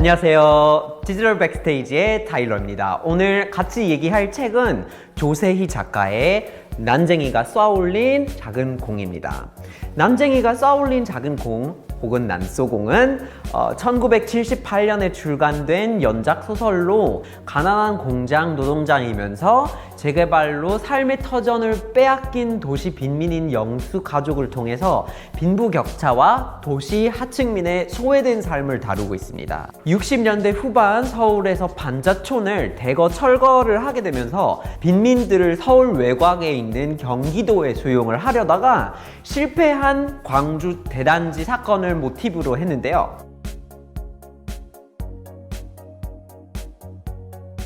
안녕하세요. 디지털 백스테이지의 타일러입니다. 오늘 같이 얘기할 책은 조세희 작가의 난쟁이가 쏘아올린 작은 공입니다. 난쟁이가 쏘아올린 작은 공 혹은 난쏘공은 1978년에 출간된 연작 소설로 가난한 공장 노동자이면서 재개발로 삶의 터전을 빼앗긴 도시 빈민인 영수 가족을 통해서 빈부격차와 도시 하층민의 소외된 삶을 다루고 있습니다. 60년대 후반 서울에서 반자촌을 대거 철거를 하게 되면서 빈민들을 서울 외곽에 있는 경기도에 수용을 하려다가 실패한 광주 대단지 사건을 모티브로 했는데요.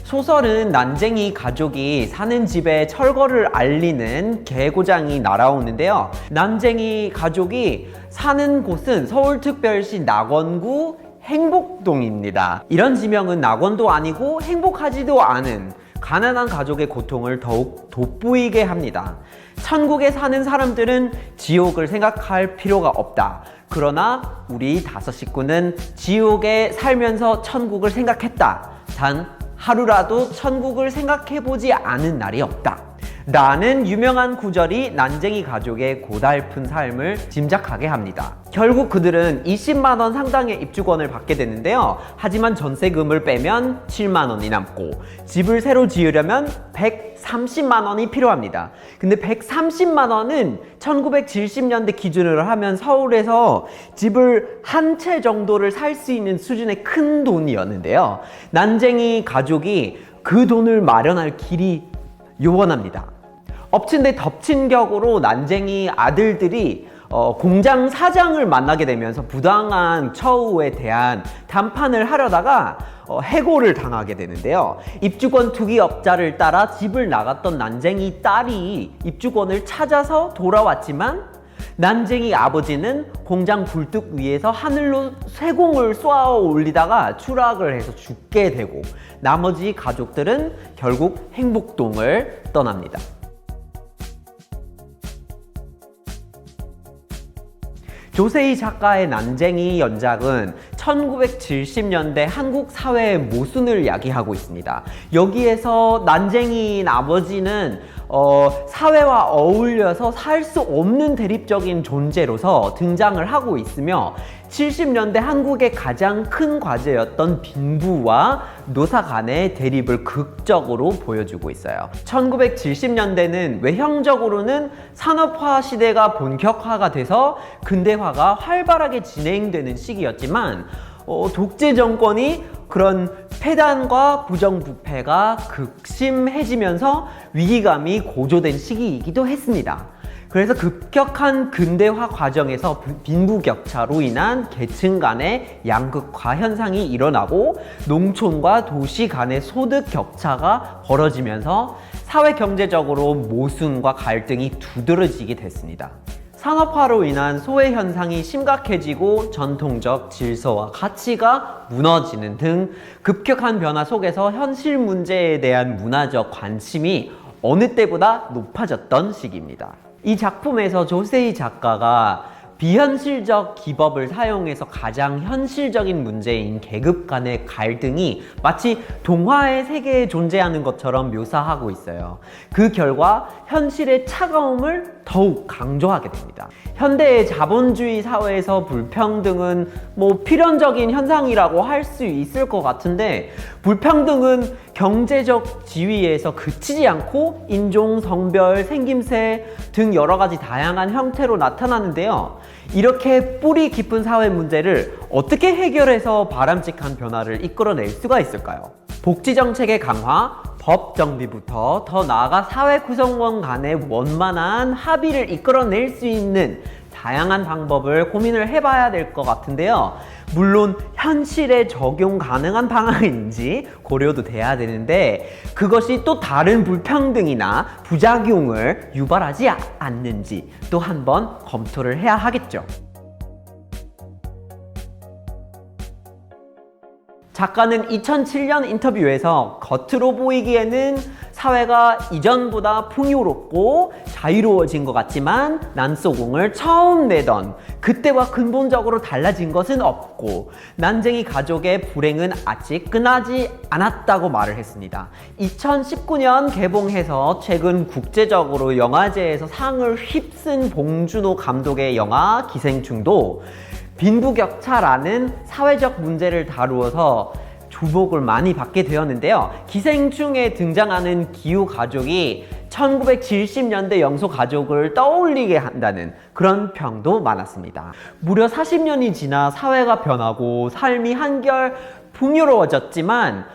소설은 난쟁이 가족이 사는 집에 철거를 알리는 계고장이 날아오는데요. 난쟁이 가족이 사는 곳은 서울특별시 낙원구 행복동입니다. 이런 지명은 낙원도 아니고 행복하지도 않은 가난한 가족의 고통을 더욱 돋보이게 합니다. 천국에 사는 사람들은 지옥을 생각할 필요가 없다. 그러나 우리 다섯 식구는 지옥에 살면서 천국을 생각했다. 단 하루라도 천국을 생각해보지 않은 날이 없다. 라는 유명한 구절이 난쟁이 가족의 고달픈 삶을 짐작하게 합니다. 결국 그들은 20만 원 상당의 입주권을 받게 되는데요. 하지만 전세금을 빼면 7만 원이 남고 집을 새로 지으려면 130만 원이 필요합니다. 근데 130만 원은 1970년대 기준으로 하면 서울에서 집을 한 채 정도를 살 수 있는 수준의 큰 돈이었는데요. 난쟁이 가족이 그 돈을 마련할 길이 요원합니다. 엎친 데 덮친 격으로 난쟁이 아들들이 공장 사장을 만나게 되면서 부당한 처우에 대한 담판을 하려다가 해고를 당하게 되는데요. 입주권 투기업자를 따라 집을 나갔던 난쟁이 딸이 입주권을 찾아서 돌아왔지만 난쟁이 아버지는 공장 굴뚝 위에서 하늘로 쇠공을 쏘아 올리다가 추락을 해서 죽게 되고 나머지 가족들은 결국 행복동을 떠납니다. 조세희 작가의 난쟁이 연작은 1970년대 한국 사회의 모순을 야기하고 있습니다. 여기에서 난쟁이인 아버지는 사회와 어울려서 살 수 없는 대립적인 존재로서 등장을 하고 있으며 70년대 한국의 가장 큰 과제였던 빈부와 노사 간의 대립을 극적으로 보여주고 있어요. 1970년대는 외형적으로는 산업화 시대가 본격화가 돼서 근대화가 활발하게 진행되는 시기였지만 독재 정권이 그런 폐단과 부정부패가 극심해지면서 위기감이 고조된 시기이기도 했습니다. 그래서 급격한 근대화 과정에서 빈부격차로 인한 계층 간의 양극화 현상이 일어나고 농촌과 도시 간의 소득 격차가 벌어지면서 사회 경제적으로 모순과 갈등이 두드러지게 됐습니다. 산업화로 인한 소외 현상이 심각해지고 전통적 질서와 가치가 무너지는 등 급격한 변화 속에서 현실 문제에 대한 문화적 관심이 어느 때보다 높아졌던 시기입니다. 이 작품에서 조세희 작가가 비현실적 기법을 사용해서 가장 현실적인 문제인 계급 간의 갈등이 마치 동화의 세계에 존재하는 것처럼 묘사하고 있어요. 그 결과 현실의 차가움을 더욱 강조하게 됩니다. 현대의 자본주의 사회에서 불평등은 필연적인 현상이라고 할 수 있을 것 같은데 불평등은 경제적 지위에서 그치지 않고 인종, 성별, 생김새 등 여러 가지 다양한 형태로 나타나는데요. 이렇게 뿌리 깊은 사회 문제를 어떻게 해결해서 바람직한 변화를 이끌어낼 수가 있을까요? 복지정책의 강화, 법 정비부터 더 나아가 사회 구성원 간의 원만한 합의를 이끌어낼 수 있는 다양한 방법을 고민을 해봐야 될 것 같은데요. 물론 현실에 적용 가능한 방안인지 고려도 돼야 되는데 그것이 또 다른 불평등이나 부작용을 유발하지 않는지 또 한번 검토를 해야 하겠죠. 작가는 2007년 인터뷰에서 겉으로 보이기에는 사회가 이전보다 풍요롭고 자유로워진 것 같지만 난소공을 처음 내던 그때와 근본적으로 달라진 것은 없고 난쟁이 가족의 불행은 아직 끝나지 않았다고 말을 했습니다. 2019년 개봉해서 최근 국제적으로 영화제에서 상을 휩쓴 봉준호 감독의 영화 기생충도 빈부격차라는 사회적 문제를 다루어서 주목을 많이 받게 되었는데요. 기생충에 등장하는 기후 가족이 1970년대 영소 가족을 떠올리게 한다는 그런 평도 많았습니다. 무려 40년이 지나 사회가 변하고 삶이 한결 풍요로워졌지만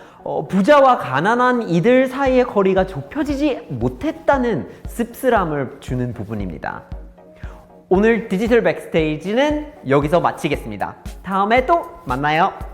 부자와 가난한 이들 사이의 거리가 좁혀지지 못했다는 씁쓸함을 주는 부분입니다. 오늘 디지털 백스테이지는 여기서 마치겠습니다. 다음에 또 만나요.